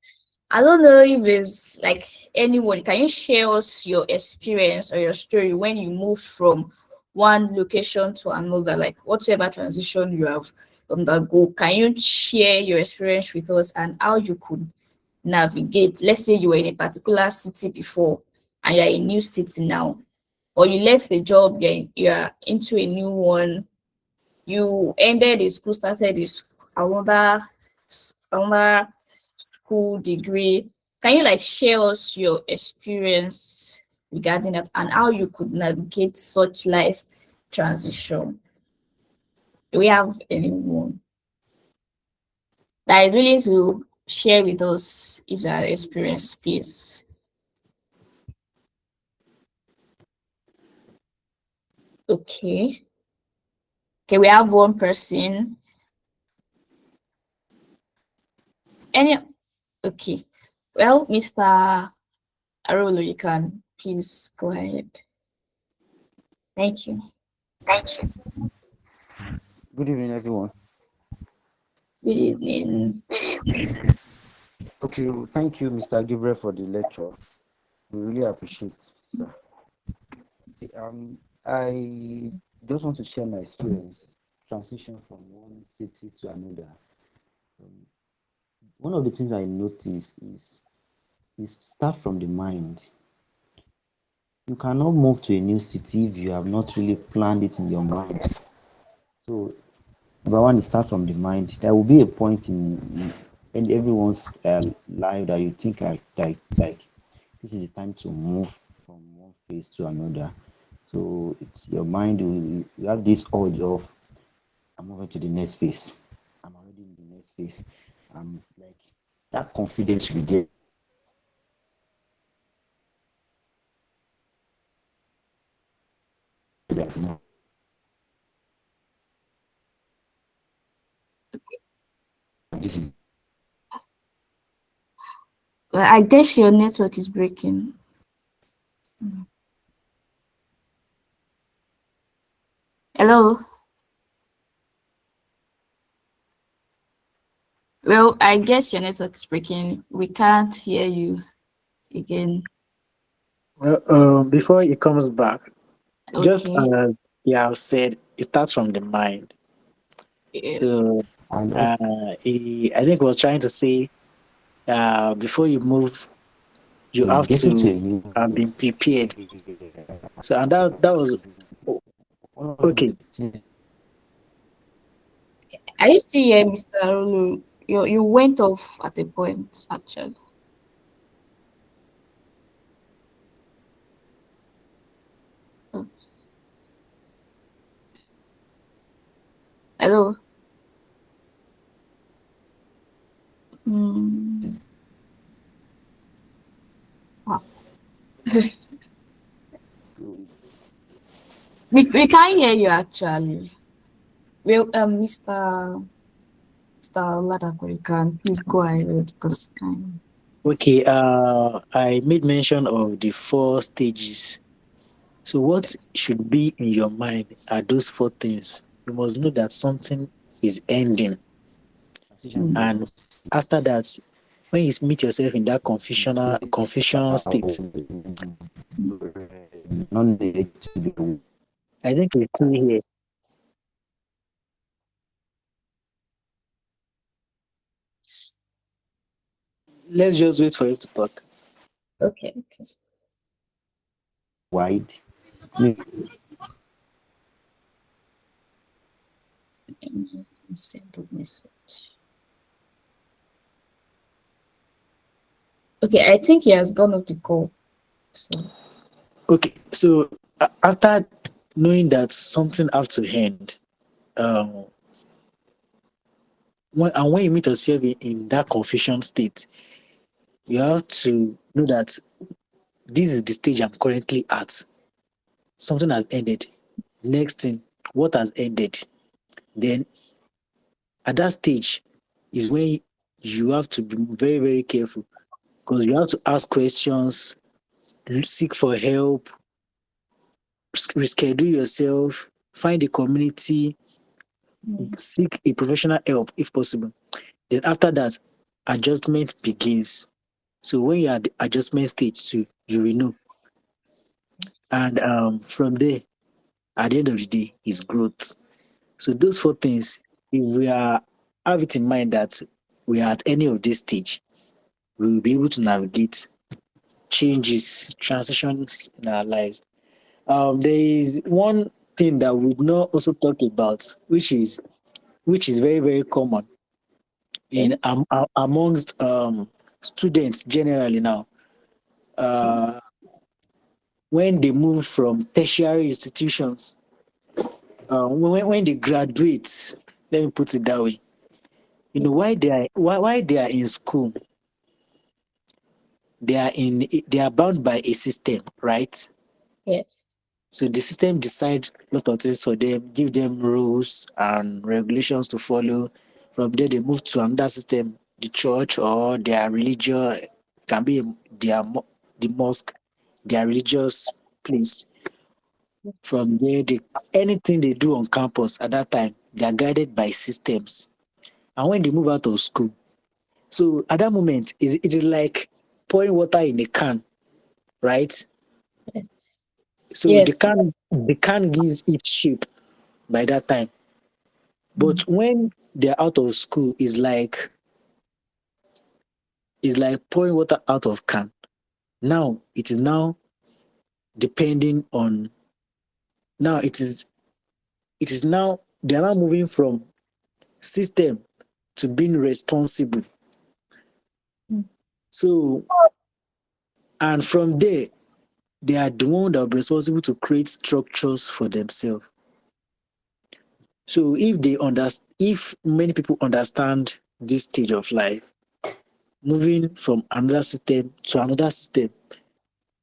I don't know if there's like anyone. Can you share us your experience or your story when you moved from one location to another, like whatever transition you have undergo? Can you share your experience with us and how you could navigate? Let's say you were in a particular city before and you're in a new city now, or you left the job, you're into a new one, you ended the school, started another school degree. Can you like share us your experience regarding that and how you could navigate such life transition? Do we have anyone that is willing to share with us his experience, please? Okay. Okay, we have one person. Any okay. Well, Mr. Arolo, you can please go ahead. Thank you. Good evening, everyone. Good evening. Okay, thank you, Mr. Gabriel, for the lecture. We really appreciate it, sir. I just want to share my experience transition from one city to another. Um, One of the things I noticed is start from the mind. You cannot move to a new city if you have not really planned it in your mind. So, number one, is start from the mind. There will be a point in everyone's life that you think like this is the time to move from one phase to another. So it's your mind you have this urge of I'm moving to the next phase. I'm already in the next phase. Like that confidence you get that no, this is Well, I guess your network is breaking. Hello. Well, I guess your network is breaking. We can't hear you again. Well, before it comes back, just Okay. yeah, I've said it starts from the mind. Yeah. So and also, I think, he, I think, he was trying to say, before you move, you So have getting to a to new be prepared. area, So and that was one of okay. the things Are you still here, Mr. Arulu? You went off at a point, actually. Oops. Hello. Hmm. Wow. We can't hear you actually. Well, Mr. Ladako, you can please go ahead because Okay, I made mention of the four stages. So what should be in your mind are those four things. You must know that something is ending. transition mm, And from after that, when you meet yourself in that confusion state, non-negative to the I think it's still here. Let's just wait for you to talk. okay, okay. wide. Maybe Let me send a message. Okay, I think he has gone off the call. So Okay, so after knowing that something have to end, um, when you meet yourself in that confusion state, you have to know that this is the stage I'm currently at. Something has ended. Next thing, what has ended? Then at that stage is when you have to be very, very careful because you have to ask questions, seek for help, reschedule yourself, find a community, mm, seek a professional help if possible. Then after that, adjustment begins. So when you're at the adjustment stage too, you will know. And from there, at the end of the day, is growth. So those four things, if we are have it in mind that we are at any of this stage, we will be able to navigate changes, transitions in our lives. There is one thing that we would not also talk about, which is very very common okay. in amongst students generally now. Uh, when they move from tertiary institutions, when they graduate, let me put it that way. You know why why they are in school, they are bound by a system, right? Yes. So the system decides a lot of things for them, give them rules and regulations to follow. From there, they move to another system, the church or their religion, can be the mosque, their religious place. From there, anything they do on campus at that time, they are guided by systems. And when they move out of school, so at that moment, it is like pouring water in a can, right? Yes. So Yes. the can gives it shape by that time. Mm, But when they're out of school, it's like pouring water out of can. Now it is now depending on now it is now they're now moving from system to being responsible. mm, So and from there, they are the one that will be responsible to create structures for themselves. So if many people understand this stage of life, moving from another system to another system,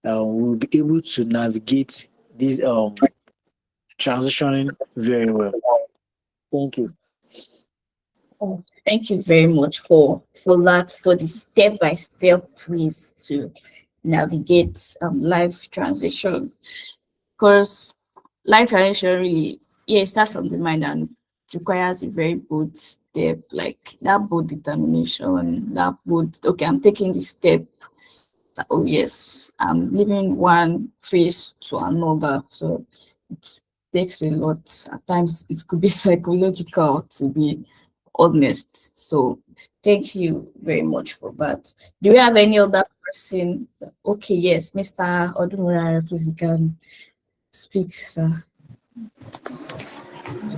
we'll be able to navigate this transitioning very well. Thank you. oh, thank you very much for that, for the step-by-step ways to navigate life transition. Because life transition really, yeah, it starts from the mind and it requires a very bold step, like that bold determination, that bold, okay, I'm taking this step. Oh yes, I'm leaving one phase to another. So it takes a lot. At times it could be psychological, to be honest. So thank you very much for that. Do you have any other person. Okay, yes, Mr. Odumurare, please you can speak, sir.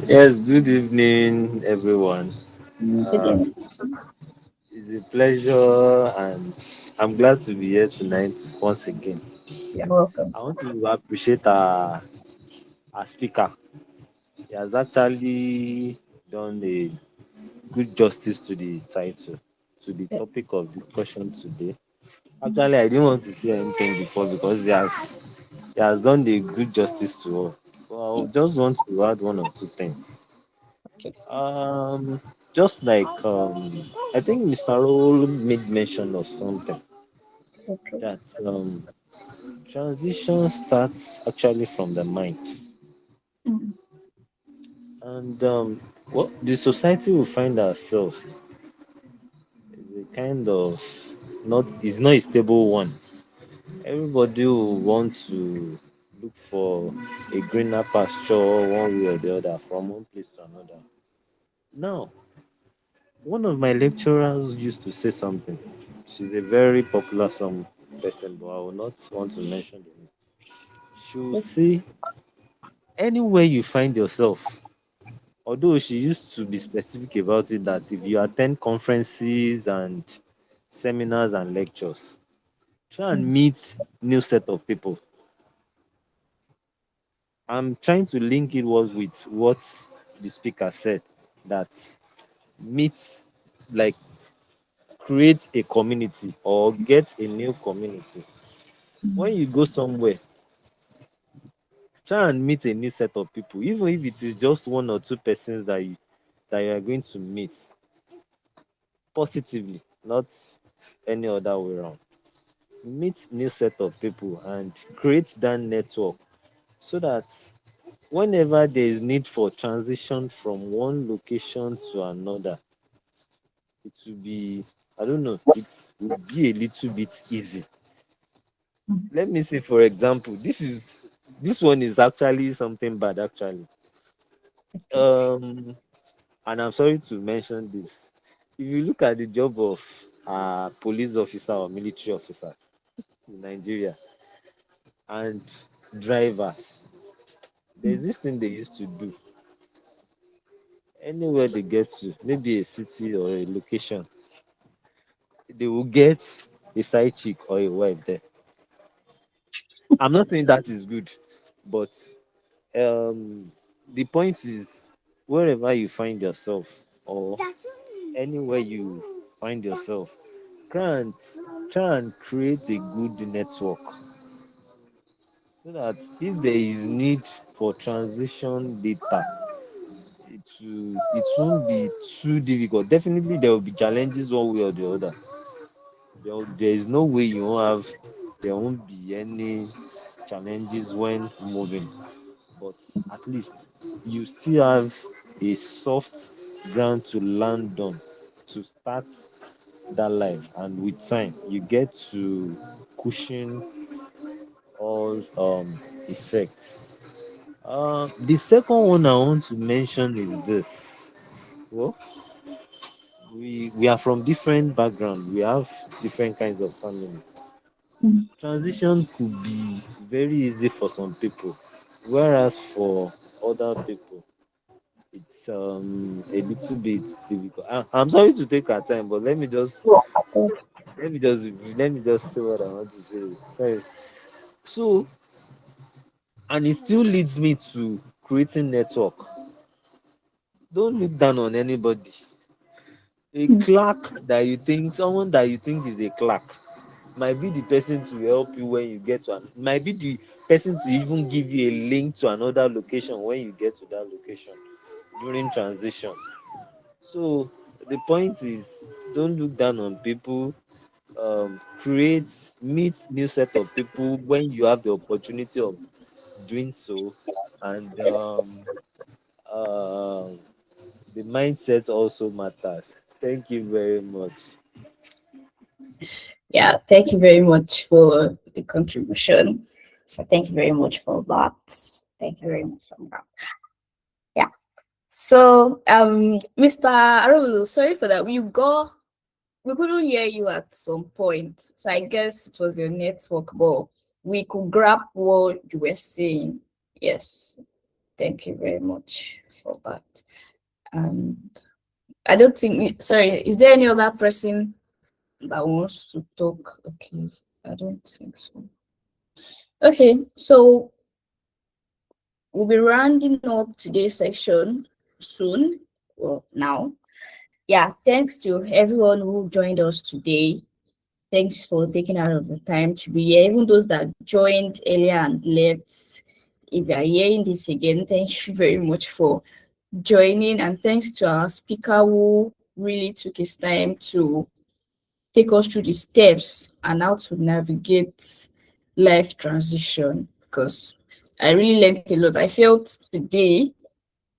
Yes, good evening, everyone. Good Uh, evening. it's a pleasure, and I'm glad to be here tonight once again. You're welcome, I sir. want to appreciate our speaker. He has actually done a good justice to the title, to the topic Yes. of discussion today. Actually, I didn't want to say anything before because he has done a good justice to all. Well, I just want to add one or two things. Okay, sir. Just like I think Mr. Roll made mention of something Okay. that transition starts actually from the mind, Mm, and what the society will find ourselves is a kind of not is not a stable one. Everybody will want to look for a greener pasture one way or the other from one place to another. Now, one of my lecturers used to say something. She's a very popular some person, but I will not want to mention the name. She will say, anywhere you find yourself, although she used to be specific about it that if you attend conferences and seminars and lectures, try and mm, meet new set of people. I'm trying to link it was with what the speaker said that meet like create a community or get a new community. When you go somewhere, try and meet a new set of people, even if it is just one or two persons that you are going to meet positively, not any other way around. Meet new set of people and create that network so that whenever there is need for transition from one location to another, it will be, I don't know, it will be a little bit easy. mm. Let me say, for example, this one is actually something bad actually. Okay. Um and I'm sorry to mention this. If you look at the job of police officer or military officer in Nigeria and drivers, there's Mm, this thing they used to do. Anywhere they get to, maybe a city or a location, they will get a side chick or a wife there. I'm not saying that is good, but um, the point is wherever you find yourself or anywhere you find yourself, try and try and create a good network so that if there is need for transition data, it won't be too difficult. Definitely there will be challenges one way or the other. There is no way there won't be any challenges when moving, but at least you still have a soft ground to land on to start that life, and with time you get to cushion all effects. The second one I want to mention is this. Well, we are from different background. We have different kinds of family. mm, Transition could be very easy for some people, whereas for other people it's a little bit difficult. I'm sorry to take our time, but let me just say what I want to say. Sorry. So, and it still leads me to creating network. Don't look down on anybody. A mm, clerk that you think someone that you think is a clerk might be the person to help you when you get to might be the person to even give you a link to another location when you get to that location during transition. So the point is, don't look down on people. Create meet new set of people when you have the opportunity of doing so, and um, the mindset also matters. Thank you very much. Yeah, thank you very much for the contribution. So thank you very much for that. Thank you very much for that. Yeah. So Mr. Arul, sorry for that. You go we couldn't hear you at some point. So I guess it was your network, but we could grab what you were saying. Yes. Thank you very much for that. And I don't think, sorry, is there any other person that wants to talk? Okay, I don't think so. Okay, so we'll be rounding up today's section soon. Well, now. Yeah, thanks to everyone who joined us today. Thanks for taking out of the time to be here. Even those that joined earlier and left, if you are hearing this again, thank you very much for joining. And thanks to our speaker who really took his time to take us through the steps and how to navigate life transition, because I really learned a lot. I felt today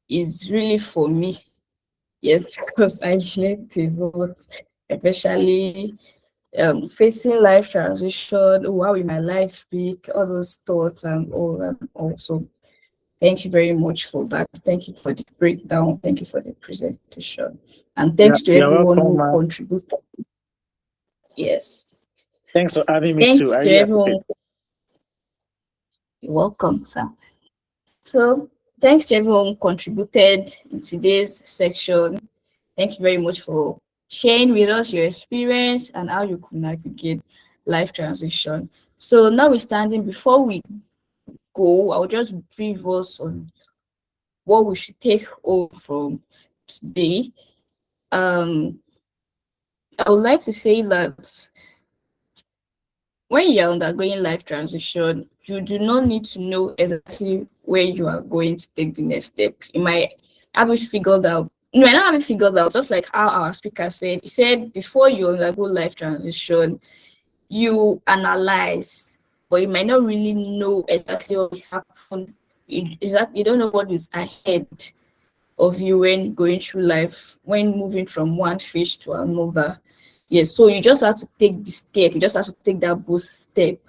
is really for me. Yes, because I learned a lot, especially facing life transition. Oh, how will my life be? All those thoughts and all that. Also, thank you very much for that. Thank you for the breakdown. Thank you for the presentation, and Yeah, thanks to you're everyone welcome, who man. contributed. Yes, Thanks for having me too. thanks I to really appreciate everyone. You're welcome, sir. So, thanks to everyone who contributed in today's section. Thank you very much for sharing with us your experience and how you could navigate life transition. So, notwithstanding, before we go, I'll just brief us on what we should take home from today. I would like to say that when you're undergoing life transition, you do not need to know exactly where you are going to take the next step. You might have it figured out. You might not have it figured out, just like how our speaker said. He said before you undergo life transition, you analyze, but you might not really know exactly what will happen. You don't know what is ahead of you when going through life, when moving from one phase to another. Yes, so you just have to take the step. You just have to take that boost step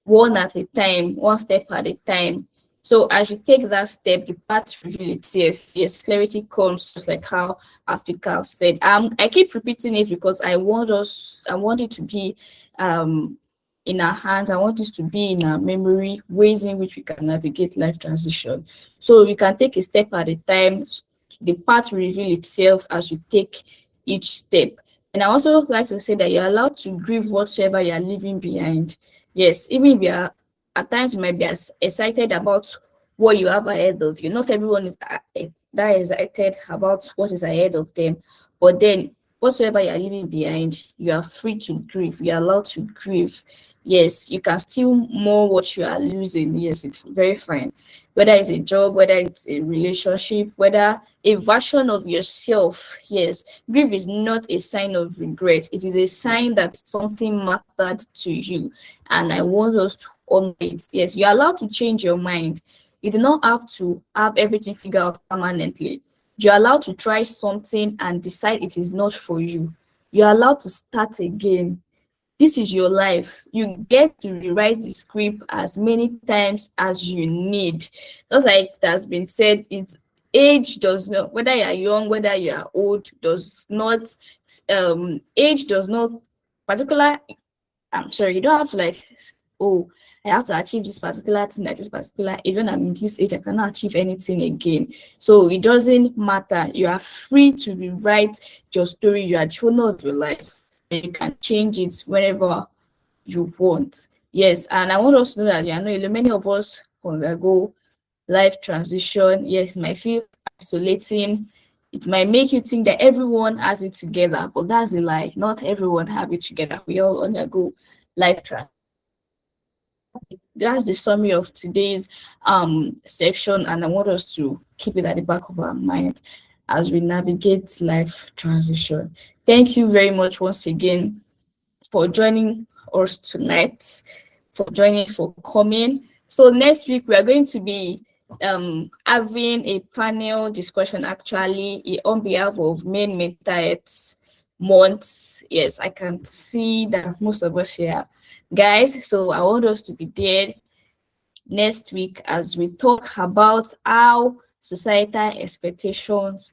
one at a time, one step at a time. So as you take that step, the path reveal itself. Yes, clarity comes just like how our speaker said. I keep repeating it because I want it to be in our hands. I want this to be in our memory, ways in which we can navigate life transition. So we can take a step at a time. The path will reveal itself as you take each step. And I also like to say that you're allowed to grieve whatsoever you're leaving behind. Yes, even if you are at times you might be as excited about what you have ahead of you. Not everyone is that excited about what is ahead of them. But then whatsoever you are leaving behind, you are free to grieve. You are allowed to grieve. Yes, you can still more what you are losing. Yes, it's very fine. Whether it's a job, whether it's a relationship, whether a version of yourself. Yes, grief is not a sign of regret. It is a sign that something mattered to you. And I want us to honor it. Yes, you're allowed to change your mind. You do not have to have everything figured out permanently. You're allowed to try something and decide it is not for you. You're allowed to start again. This is your life. You get to rewrite the script as many times as you need. Just like it has been said, it's age does not, whether you are young, whether you are old, does not age does not particular. I'm sorry, you don't have to like, oh, I have to achieve this particular thing at this particular age. When I'm in this age, I cannot achieve anything again. So it doesn't matter. You are free to rewrite your story. You are the owner of your life. And you can change it whenever you want. Yes, and I want us to know that many of us undergo life transition. Yes, it might feel isolating. It might make you think that everyone has it together, but that's a lie. Not everyone have it together. We all undergo life transition. That's the summary of today's section, and I want us to keep it at the back of our mind as we navigate life transition. Thank you very much once again for joining us tonight, for coming. So next week we are going to be having a panel discussion actually on behalf of Main Mental Health Month. Yes, I can see that most of us here, guys. So I want us to be there next week as we talk about how societal expectations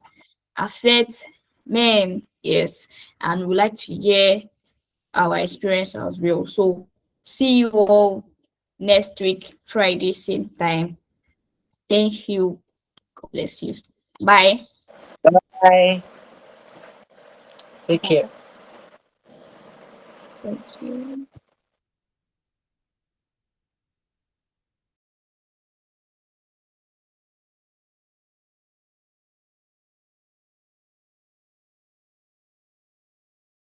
affect men Yes, and we like to hear our experience as well. So see you all next week, Friday, same time. Thank you. God bless you. Bye. Bye. Take care. Thank you.